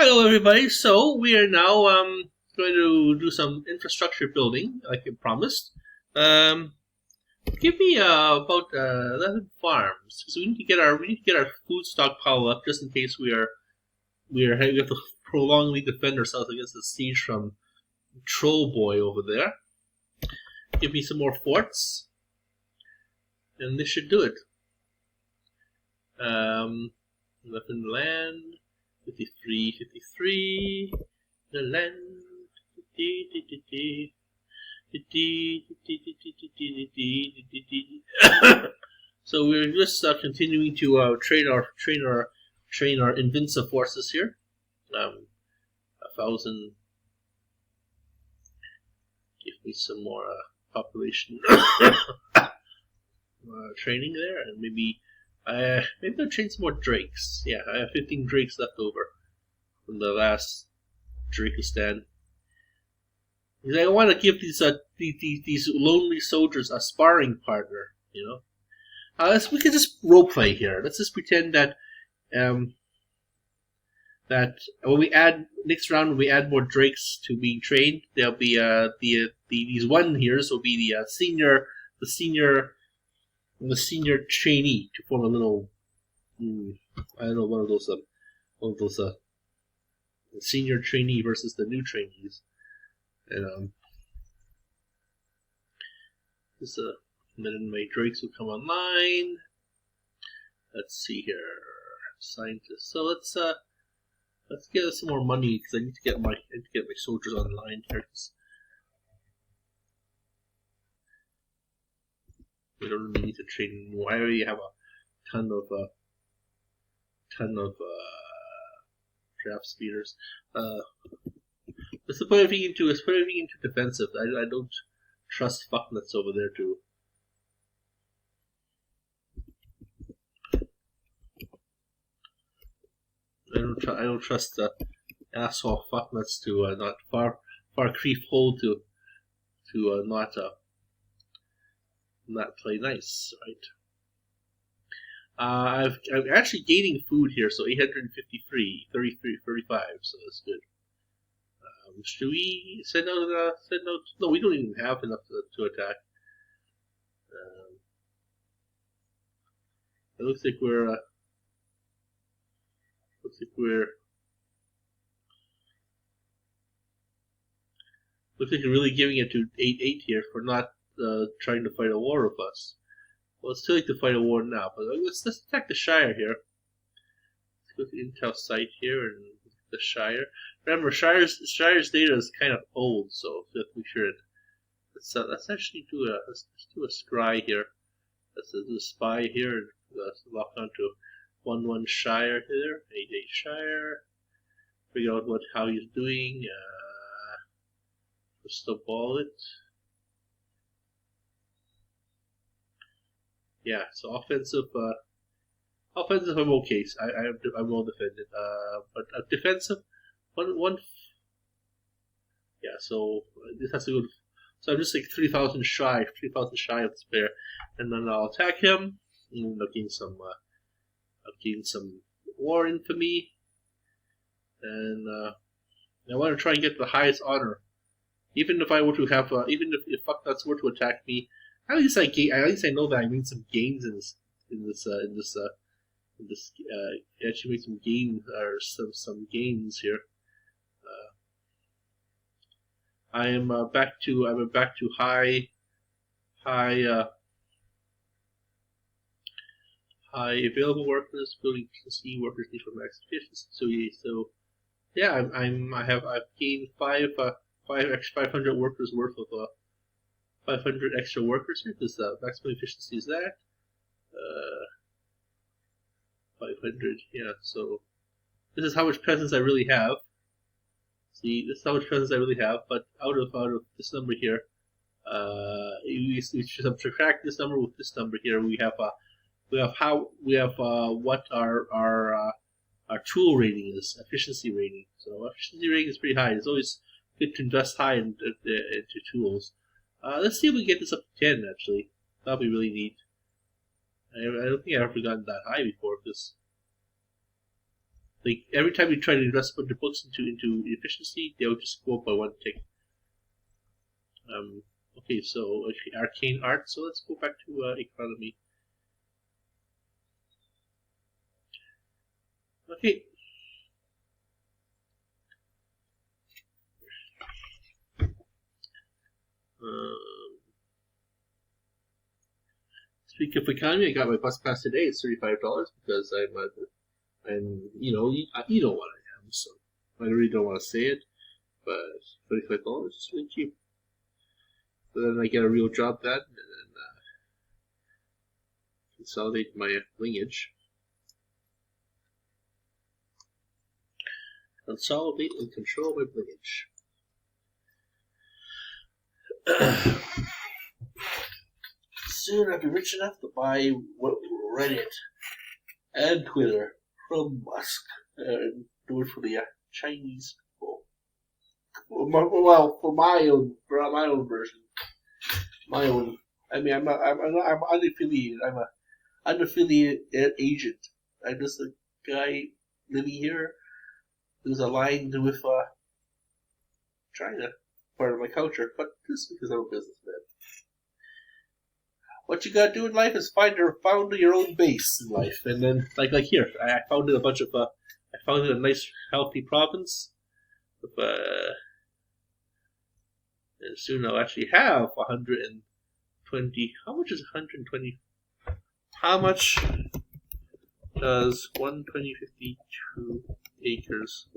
Hello, everybody. So we are now going to do some infrastructure building, like I promised. Um, Give me about 11 farms, because we need to get our food stockpile up just in case we have to prolongly defend ourselves against the siege from Troll Boy over there. Give me some more forts, and this should do it. Left in the land. 53, the land. So we're just continuing to train our Invincible forces here. 1,000. Give me some more population training there, and maybe I'll train some more drakes. Yeah, I have 15 drakes left over from the last Drakistan. Because I want to give these lonely soldiers a sparring partner. You know, we can just roleplay here. Let's just pretend that that when we add next round, when we add more drakes to being trained, there'll be these one here. So will be the senior trainee to form a little, I don't know, one of those senior trainee versus the new trainees, and then my drakes will come online. Let's see here, scientists. So let's get some more money because I need to get my soldiers online here. We don't really need to train anymore. I already have a ton of trap speeders. Let's put everything into defensive. I don't trust fucknuts over there too. I don't trust the asshole fucknuts to not far creep hole to not play nice, right? I'm actually gaining food here, so 853, 33, 35, so that's good. Should we send out? No, we don't even have enough to attack. It looks like we're really giving it to 8-8 here for not trying to fight a war with us. Well, it's too late to fight a war now, but let's attack the Shire here. Let's go to the intel site here and the Shire. Remember, Shire's data is kind of old, so we should. Let's actually do let's do a scry here. Let's do a spy here and let's lock onto 1-1 Shire here, 8-8 Shire. Figure out how he's doing. Crystal ball it. Yeah, so offensive. I'm okay. I'm well defended. But defensive, one. Yeah, so this has to go. So I'm just like 3,000 shy of this player, and then I'll attack him. And I'll gain some war infamy, and I want to try and get the highest honor. Even if I were to have, even if fucknuts were to attack me, at least I know that I made some gains actually made some gains or some gains here. I'm back to high available workers, building efficiency, workers need for max efficiency. So yeah, I've gained 500 workers worth of 500 extra workers here. This maximum efficiency is that 500. Yeah, so this is how much presence I really have. See, this is how much presence I really have. But out of this number here, we should subtract this number with this number here. We have what our tool rating is, efficiency rating. So efficiency rating is pretty high. It's always good to invest high into tools. Let's see if we get this up to 10. Actually, that'll be really neat. I don't think I've ever gotten that high before because like every time you try to invest a bunch of books into efficiency, they'll just go up by 1 tick. Okay, so arcane art. So let's go back to economy. Okay. Speaking of economy, I got my bus pass today. It's $35 because I'm you know what I am. So I really don't want to say it, but $35 is really cheap. So then I get a real job then, and then consolidate my lineage. Consolidate and control my lineage. Soon I'll be rich enough to buy Reddit and Twitter from Musk and do it for the Chinese people. Well, for my own version, my own. I mean, I'm unaffiliated. I'm a unaffiliated agent. I'm just a guy living here who's aligned with China, part of my culture, but just because I'm a businessman. What you gotta do in life is found your own base in life, and then like here, I founded a bunch of I founded a nice healthy province, with, and soon I'll actually have 120. How much is 120? How much does 120.52 acres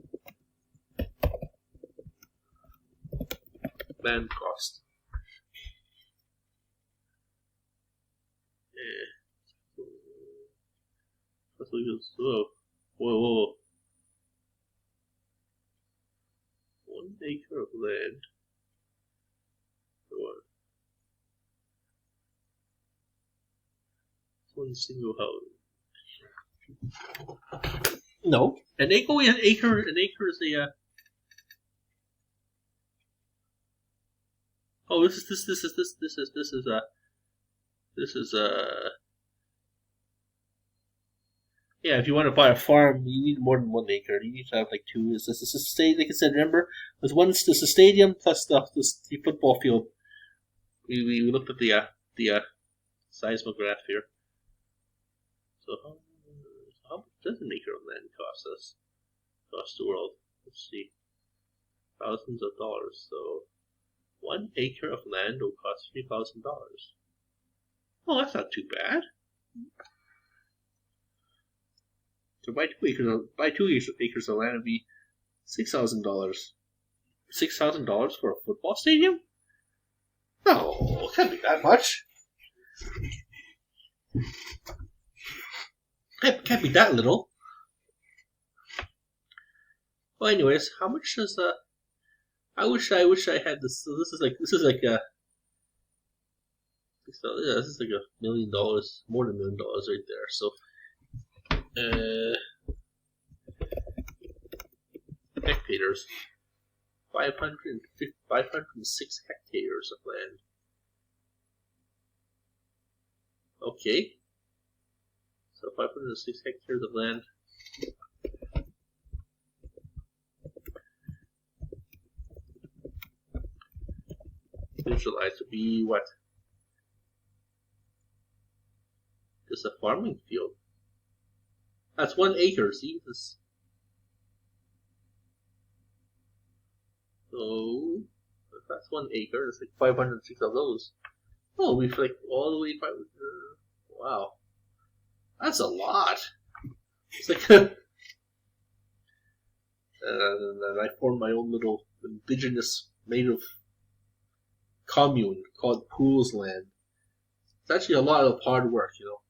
land cost? Whoa. 1 acre of land. One single house. No, an acre is a. Oh, this is Yeah, if you want to buy a farm, you need more than 1 acre. You need to have like 2. This is a stadium. Like I said, remember, there's a stadium plus the football field. We looked at the seismograph here. So how much does an acre of land cost us? Cost the world? Let's see, thousands of dollars. So 1 acre of land will cost $3,000. Oh, that's not too bad. So buy 2 acres of land would be $6,000. $6,000 for a football stadium? No, it can't be that much. It can't be that little. Well, anyways, how much does I wish I had this. So this is like a. Yeah, this is like $1 million, more than $1 million right there. So, hectares, 506 hectares of land. Okay, so 506 hectares of land. Visualize to be what? Just a farming field. That's 1 acre. See this? So if that's 1 acre, it's like 506 of those. Oh, we've like all the way 500. Wow, that's a lot. It's like, and I formed my own little indigenous native commune called Pools Land. It's actually a lot of hard work, you know.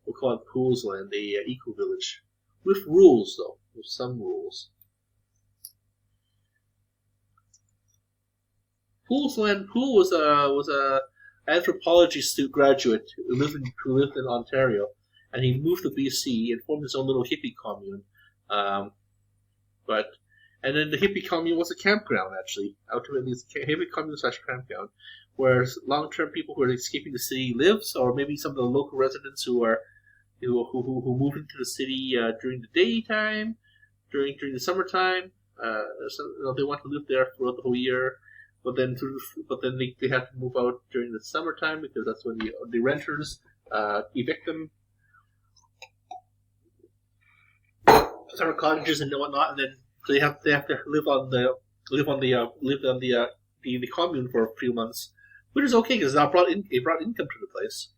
We'll call it Pools Land, a eco village, with rules though, with some rules. Pools Land. Pool was a anthropology graduate who lived in Ontario, and he moved to BC and formed his own little hippie commune. And then the hippie commune was a campground, actually. Ultimately, it's a hippie commune / campground, where long-term people who are escaping the city lives, or maybe some of the local residents who move into the city during the daytime, during the summertime. They want to live there throughout the whole year, but then they have to move out during the summertime because that's when the renters evict them. Summer cottages and whatnot, and then they have to live on the commune for a few months, which is okay because it brought income to the place.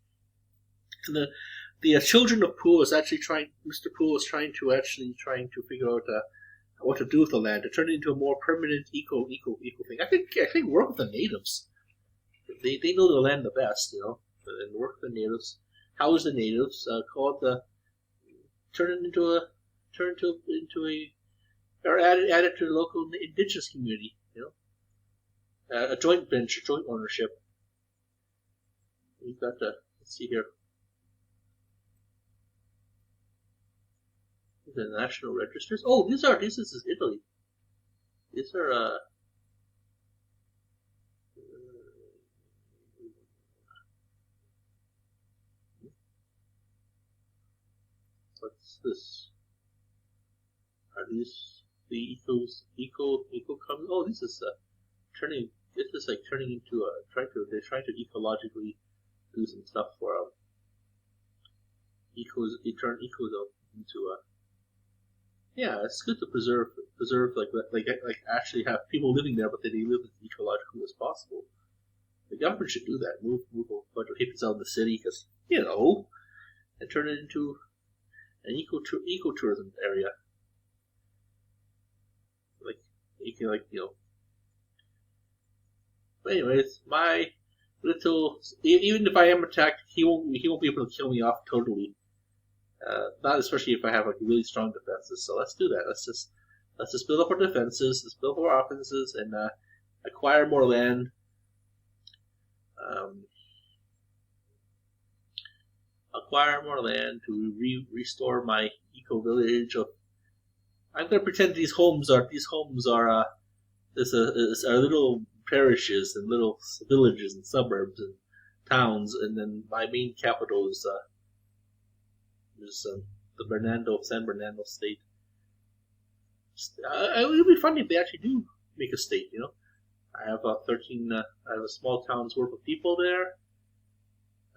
And the children of Poole is actually Mr. Poole is trying to figure out what to do with the land to turn it into a more permanent eco thing. I think work with the natives. They know the land the best, and work with the natives, house the natives, or add it to the local indigenous community, a joint venture, joint ownership. We've got let's see here. The national registers. Oh, this is Italy. These are what's this? Are these the eco coming? Oh, this is turning. This is like turning into they're trying to ecologically do some stuff for turn ecozone into a. Yeah, it's good to preserve like actually have people living there, but they live as ecologically as possible. The government should do that. Move a bunch of hippies out of the city, because and turn it into an ecotourism area. But anyways, my little, even if I am attacked, he won't be able to kill me off totally. Not especially if I have really strong defenses. So let's do that. Let's just build up our defenses. Let's build up our offenses and acquire more land. Acquire more land to restore my eco village. I'm gonna pretend these homes are little parishes and little villages and suburbs and towns, and then my main capital is the San Bernardino state. It would be funny if they actually do make a state. I have 13. I have a small town's worth of people there.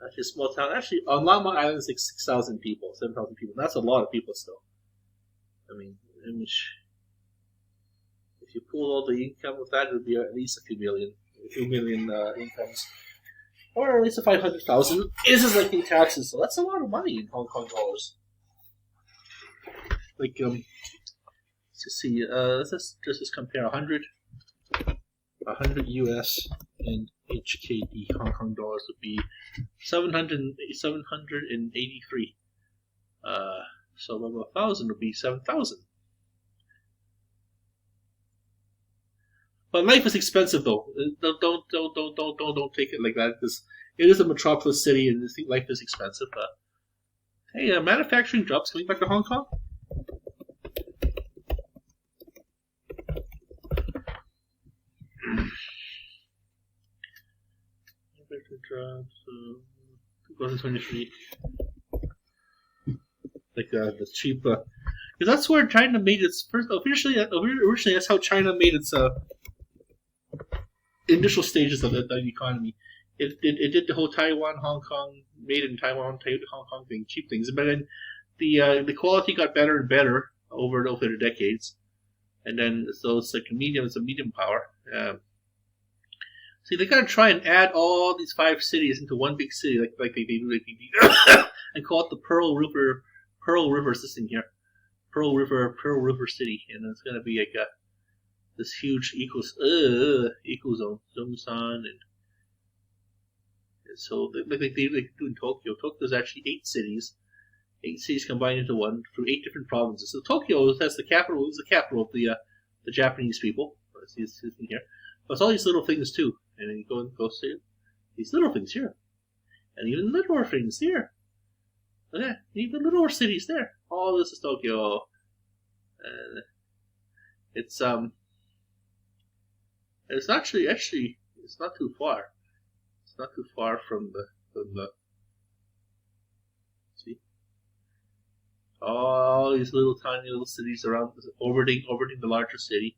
Actually, a small town. Actually, on Lama Island, it's like 6,000 people, 7,000 people. That's a lot of people still. I mean, if you pull all the income with that, it would be at least a few million incomes. Or at least a 500,000. This is like in taxes, so that's a lot of money in Hong Kong dollars. Let's see. Let's just compare 100 US and HKD Hong Kong dollars would be 783. So 1,000 would be 7,000. But life is expensive, though. Don't take it like that, because it is a metropolis city, and life is expensive. Hey, manufacturing jobs coming back to Hong Kong. Manufacturing jobs, 2023. Like the cheap, because that's where China made its first. Originally, that's how China made its initial stages of the economy. It did the whole Taiwan, Hong Kong, made in Taiwan, Hong Kong thing, cheap things. But then the quality got better and better over the decades, and then so it's like a medium power. See, they gotta try and add all these 5 cities into one big city, like they do, and call it the Pearl River system here, Pearl River City, and it's gonna be like this huge eco zone, and so like they do in Tokyo. Tokyo's actually 8 cities combined into one through 8 different provinces. So Tokyo has the capital of the Japanese people. Let's see this thing here, but it's all these little things too, and then you go see these little things here, and even littler things here. Okay, even littler cities there. All this is Tokyo. It's actually it's not too far. It's not too far from the. See, All these little tiny little cities around, orbiting the larger city.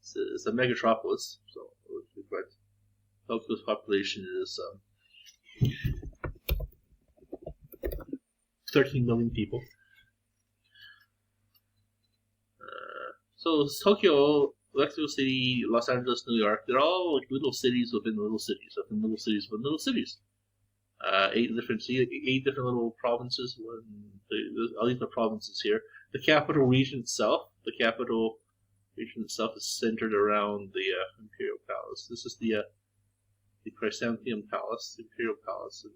It's a megatropolis. So, but Tokyo's population is 13 million people. So Tokyo, Mexico City, Los Angeles, New York, they're all like little cities within little cities, within little cities, within little cities. 8 different little provinces. I'll leave the provinces here. The capital region itself is centered around the Imperial Palace. This is the Chrysanthemum Palace, the Imperial Palace. And,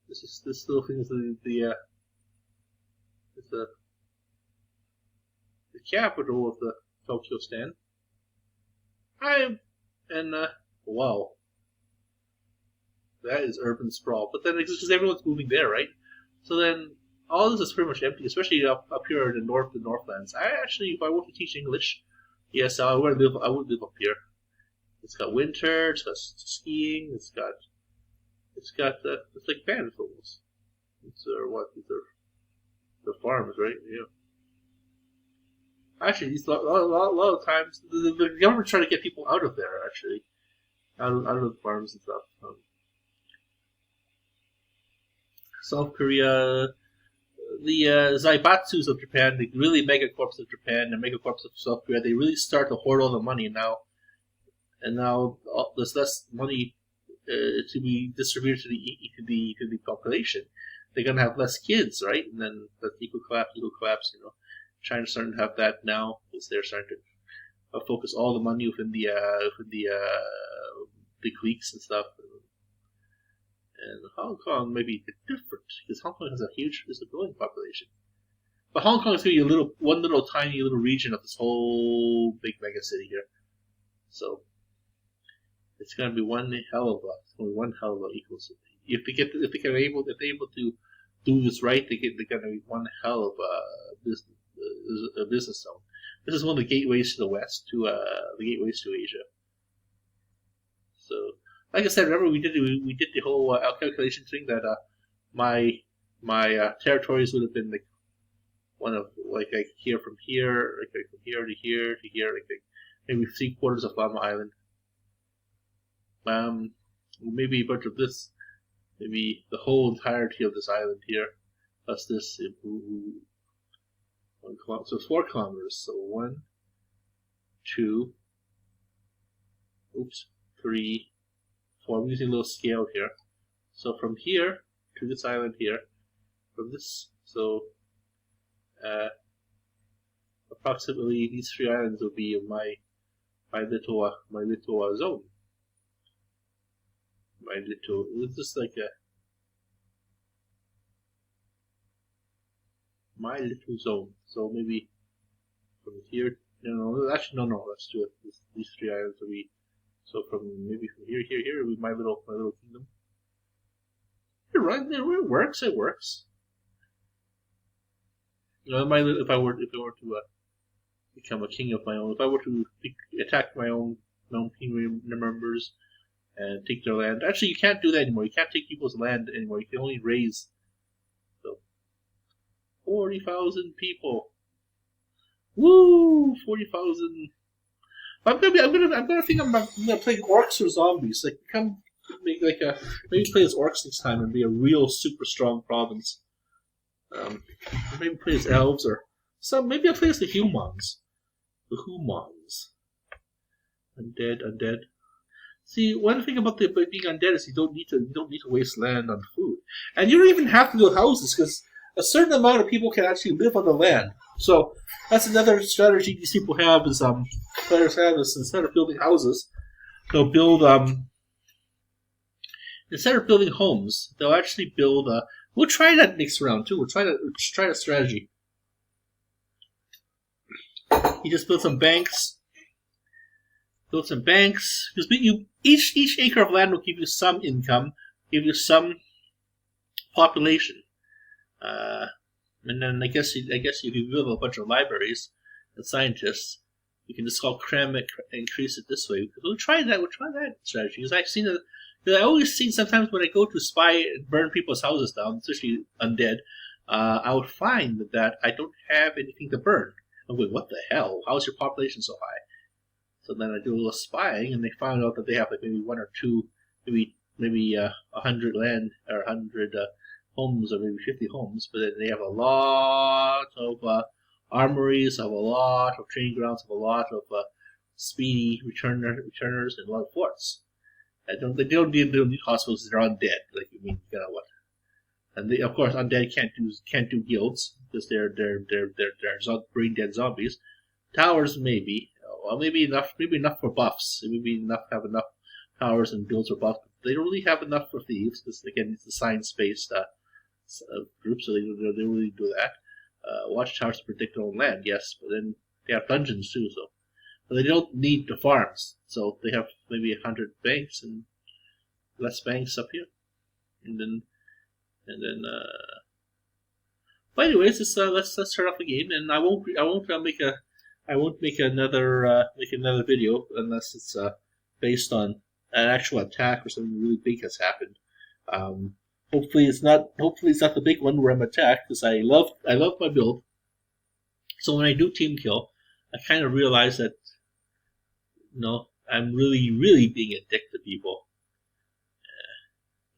this little thing is the capital of the Tokyo stand. Wow, that is urban sprawl. But then it's because everyone's moving there, right? So then all this is pretty much empty, especially up here in the Northlands. If I want to teach English, yes, I would live up here. It's got winter, it's got skiing, it's like bands almost. These are farms, right? Yeah. Actually, a lot of times the government's trying to get people out of there. Actually, out of the farms and stuff. South Korea, the Zaibatsus of Japan, the really megacorps of Japan, the megacorps of South Korea, they really start to hoard all the money now. And now there's less money to be distributed to the population. They're gonna have less kids, right? And then that's equal collapse. You know, China's starting to have that now because they're starting to focus all the money within the cliques and stuff. And Hong Kong may be different because Hong Kong is a growing population. But Hong Kong is going to be one little tiny little region of this whole big mega city here. So it's going to be one hell of a ecosystem. If they're able to do this right, they're going to be one hell of a business zone. This is one of the gateways to the West, the gateways to Asia. So, like I said, remember we did the whole calculation thing that my territories would have been like one of like here from here, like from here to here to here, like maybe 3/4 of Llama Island. Maybe a bunch of this, maybe the whole entirety of this island here, plus this 1 kilometer, so 4 kilometers. So 1, 2, 3, 4. I'm using a little scale here. So from here to this island here, from this, so approximately these 3 islands will be my little zone. It's just like my little zone. So maybe from here, no, let's do it. These 3 islands will be, so from here will be my little kingdom. You're right, it works. You know, if I were to become a king of my own, if I were to attack my own kingdom members and take their land. Actually, you can't do that anymore. You can't take people's land anymore. You can only raise 40,000 people. Woo! 40,000. I'm gonna play orcs or zombies. Like maybe play as orcs this time and be a real super strong province. Maybe play as elves or maybe I'll play as the humans. The humans. Undead. See, one thing about being undead is you don't need to waste land on food, and you don't even have to build houses because a certain amount of people can actually live on the land. So that's another strategy these people have is players have is instead of building houses, they'll build instead of building homes, they'll actually build. We'll try that next round too. We'll try that strategy. You just build some banks. Because each acre of land will give you some income, give you some population, and then I guess if you build a bunch of libraries and scientists, you can just all cram it, increase it this way. We'll try that strategy because I've seen it. I always see sometimes when I go to spy and burn people's houses down, especially undead. I would find that I don't have anything to burn. I'm going, what the hell? How is your population so high? So then I do a little spying, and they found out that they have like maybe one or two, maybe 100 land or 100 homes, or maybe 50 homes. But then they have a lot of armories, have a lot of training grounds, have a lot of speedy returners, and a lot of forts. They don't need hospitals. They're undead. Like you mean, you know what? And they, of course, undead can't do guilds because they're brain dead zombies. Towers maybe, well maybe enough for buffs. Maybe enough have enough towers and builds for buffs. They don't really have enough for thieves because again it's a science based group, so they really do that. Watchtowers to protect their own land, yes, but then they have dungeons too, so but they don't need the farms. So they have maybe 100 banks and less banks up here, and then. But anyways, let's start off the game, and I won't make another video unless it's based on an actual attack or something really big has happened. Hopefully it's not the big one where I'm attacked, because I love my build. So when I do team kill, I kind of realize that I'm really being a dick to people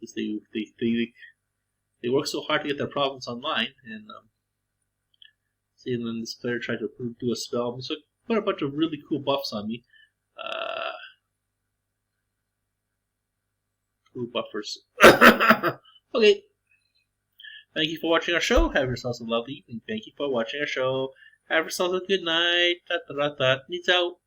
because they work so hard to get their problems online, and see, and then this player tried to do a spell, so put a bunch of really cool buffs on me. Cool buffers. Okay. Thank you for watching our show. Have yourselves a lovely evening. Thank you for watching our show. Have yourselves a good night. Needs out.